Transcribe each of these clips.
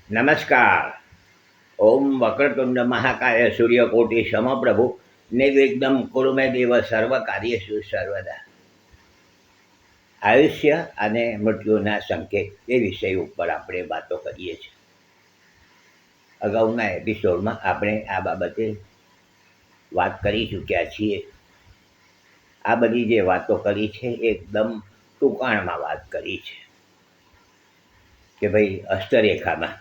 નમસ્કાર. ઓમ વક્રતુંડ મહાકાય સૂર્યકોટિ સમપ્રભુ નિર્વિઘ્નમ કુરુ મે દેવ સર્વ કાર્યેષુ સર્વદા. આયુષ્ય અને મૃત્યુના સંકેત એ વિષય ઉપર આપણે વાતો કરીએ છીએ. અગાઉના એપિસોડમાં આપણે આ બાબતે વાત કરી ચૂક્યા છીએ. આ બધી જે વાતો કરી છે એકદમ ટૂંકાણમાં વાત કરી છે કે ભાઈ અષ્ટરેખામાં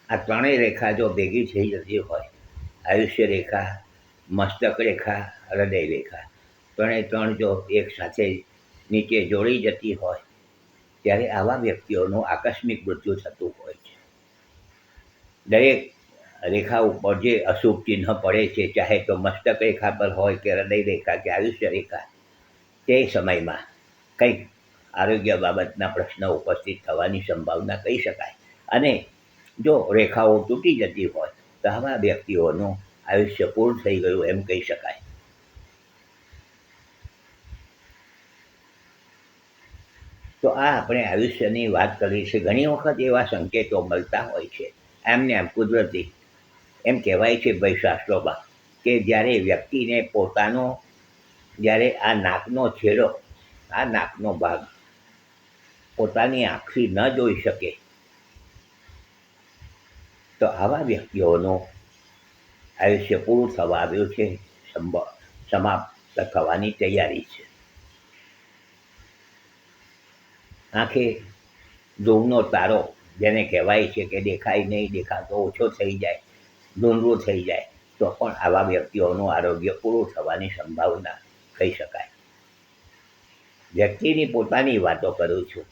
આ ત્રણેય રેખા જો ભેગી થઈ જતી હોય, આયુષ્ય રેખા, મસ્તક રેખા, હૃદય રેખા, ત્રણે જો એક સાથે નીચે જોડી જતી હોય ત્યારે આવા વ્યક્તિઓનું આકસ્મિક મૃત્યુ થતું હોય છે. દરેક રેખા ઉપર જે અશુભ ચિહ્ન પડે છે, ચાહે તો મસ્તક રેખા પર હોય કે હૃદય રેખા કે આયુષ્ય રેખા, તે સમયમાં કંઈક આરોગ્ય બાબતના પ્રશ્ન ઉપસ્થિત થવાની સંભાવના કહી શકાય. અને જો રેખાઓ તૂટી જતી હોય તો આવા વ્યક્તિઓનું આયુષ્ય પૂર્ણ થઈ ગયું એમ કહી શકાય. તો આ આપણે આયુષ્યની વાત કરી છે. ઘણી વખત એવા સંકેતો મળતા હોય છે એમને એમ કુદરતી. એમ કહેવાય છે ભાઈ શાસ્ત્રોમાં કે જ્યારે વ્યક્તિને પોતાનો જ્યારે આ નાકનો છેડો, આ નાકનો ભાગ પોતાની આંખથી ન જોઈ શકે તો આવા વ્યક્તિઓનું આયુષ્ય પૂરું થવા આવ્યું છે, સમાપ્ત થવાની તૈયારી છે. આંખે ધૂળનો તારો જેને કહેવાય છે કે દેખાય નહીં, દેખાતો ઓછો થઈ જાય, ધૂંધળું થઈ જાય, તો પણ આવા વ્યક્તિઓનું આરોગ્ય પૂરું થવાની સંભાવના કહી શકાય. વ્યક્તિની પોતાની વાતો કરું છું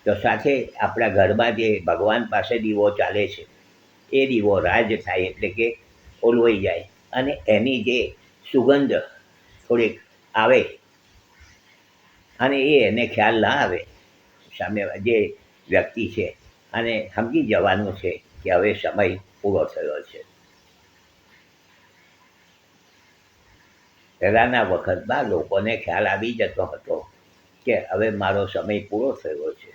તો સાથે આપણા ઘરમાં જે ભગવાન પાસે દીવો ચાલે છે એ દીવો રાજ થાય એટલે કે ઓલવાઈ જાય અને એની જે સુગંધ થોડીક આવે અને એને ખ્યાલ ના આવે સામે જે વ્યક્તિ છે, અને સમજી જવાનું છે કે હવે સમય પૂરો થયો છે. પહેલાંના વખતમાં લોકોને ખ્યાલ આવી જતો હતો કે હવે મારો સમય પૂરો થયો છે,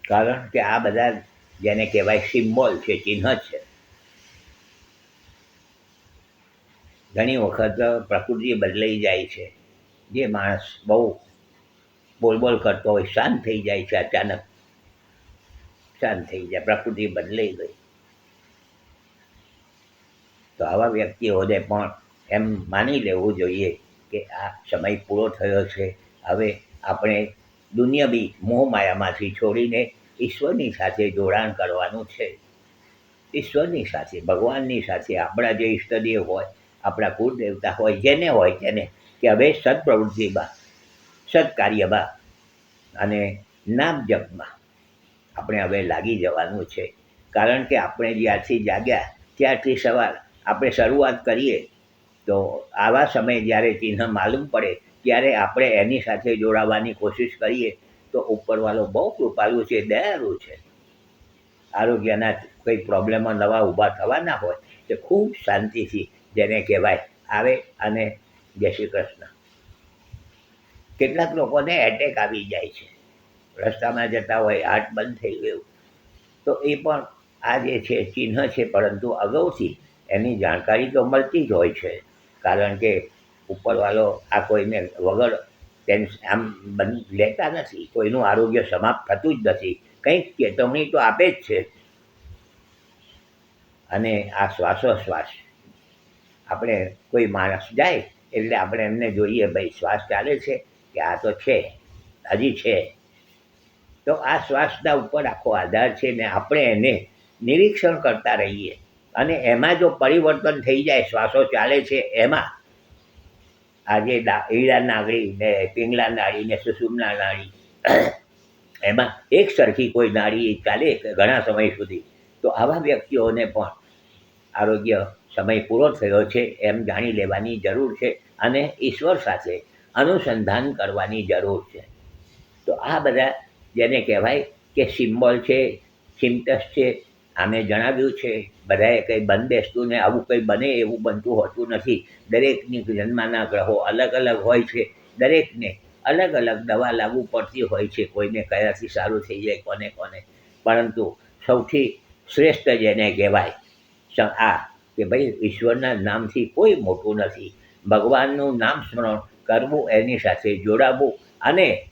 કારણ કે આ બધા જેને કહેવાય સિમ્બોલ છે, ચિહ્ન છે. ઘણી વખત પ્રકૃતિ બદલાઈ જાય છે. જે માણસ બહુ બોલબોલ કરતો હોય શાંત થઈ જાય છે, અચાનક શાંત થઈ જાય, પ્રકૃતિ બદલાઈ ગઈ. તો આવા વ્યક્તિઓને પણ એમ માની લેવું જોઈએ કે આ સમય પૂરો થયો છે. હવે આપણે દુનિયાવી મોહમાયામાંથી છોડીને ઈશ્વરની સાથે જોડાણ કરવાનું છે. ઈશ્વરની સાથે, ભગવાનની સાથે, આપણા જે ઈષ્ટદેવ હોય, આપણા કુળદેવતા હોય, જેને હોય તેને, કે હવે સત્પ્રવૃત્તિમાં, સત્કાર્યમાં અને નામ જપમાં આપણે હવે લાગી જવાનું છે. કારણ કે આપણે જ્યારથી જાગ્યા ત્યારથી આપણે શરૂઆત કરીએ તો આવા સમયે જ્યારે ચિહ્ન માલુમ પડે ત્યારે આપણે એની સાથે જોડાવાની કોશિશ કરીએ તો ઉપરવાળો બહુ કૃપાળુ છે, દયાળુ છે. આરોગ્યના કંઈ પ્રોબ્લેમો નવા ઊભા થવાના હોય તો ખૂબ શાંતિથી જેને કહેવાય આવે અને જય શ્રી કૃષ્ણ. કેટલાક લોકોને એટેક આવી જાય છે, રસ્તામાં જતા હોય હાર્ટ બંધ થઈ ગયું, તો એ પણ આ જે છે ચિહ્ન છે, પરંતુ અગાઉથી એની જાણકારી તો મળતી જ હોય છે. કારણ કે ઉપરવાળો આ કોઈને વગર આમ લેતા નથી, કોઈનું આરોગ્ય સમાપ્ત થતું જ નથી, કંઈક ચેતવણી તો આપે જ છે. અને આ શ્વાસોશ્વાસ આપણે કોઈ માણસ જાય એટલે આપણે એમને જોઈએ ભાઈ શ્વાસ ચાલે છે કે આ તો છે, હજી છે. તો આ શ્વાસના ઉપર આખો આધાર છે ને આપણે એને નિરીક્ષણ કરતા રહીએ અને એમાં જો પરિવર્તન થઈ જાય, શ્વાસો ચાલે છે એમાં આજે ઈડા નાડી ને પિંગલા નાડી ને સુષુમ્ના નાડી, એમાં એક સરખી કોઈ નાડી ચાલે ઘણા સમય સુધી, તો આવા વ્યક્તિઓને પણ આરોગ્ય સમય પૂરો થયો છે એમ જાણી લેવાની જરૂર છે અને ઈશ્વર સાથે અનુસંધાન કરવાની જરૂર છે. તો આ બધા જેને કહેવાય કે સિમ્બોલ છે, સિમ્ટસ છે, આમે જણાવ્યું છે. બધાએ કંઈ બંધબેસતું ને આવું કંઈ બને એવું બનતું હોતું નથી. દરેકની જન્મના ગ્રહો અલગ અલગ હોય છે, દરેકને અલગ અલગ દવા લાગુ પડતી હોય છે. કોઈને કયાથી સારું થઈ જાય, કોને પરંતુ સૌથી શ્રેષ્ઠ જેને કહેવાય આ કે ભાઈ ઈશ્વરના નામથી કોઈ મોટું નથી. ભગવાનનું નામ સ્મરણ કરવું, એની સાથે જોડાવવું અને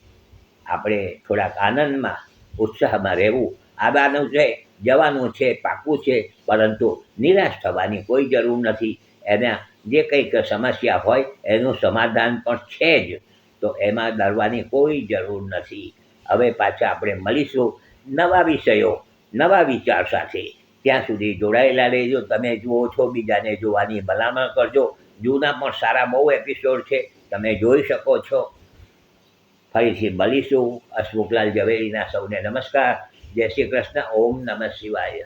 આપણે થોડાક આનંદમાં ઉત્સાહમાં રહેવું. આવવાનું છે, જવાનું છે, પાકું છે, પરંતુ નિરાશ થવાની કોઈ જરૂર નથી. એના જે કંઈક સમસ્યા હોય એનું સમાધાન પણ છે જ, તો એમાં ડરવાની કોઈ જરૂર નથી. હવે પાછા આપણે મળીશું નવા વિષયો, નવા વિચાર સાથે. ત્યાં સુધી જોડાયેલા રહેજો. તમે જુઓ છો, બીજાને જોવાની ભલામણ કરજો. જૂના પણ સારા બહુ એપિસોડ છે, તમે જોઈ શકો છો. ફરીથી મળીશું. હસમુખલાલ ઝવેરીના સૌને નમસ્કાર. જય શ્રી કૃષ્ણ. ઓમ નમઃ શિવાય.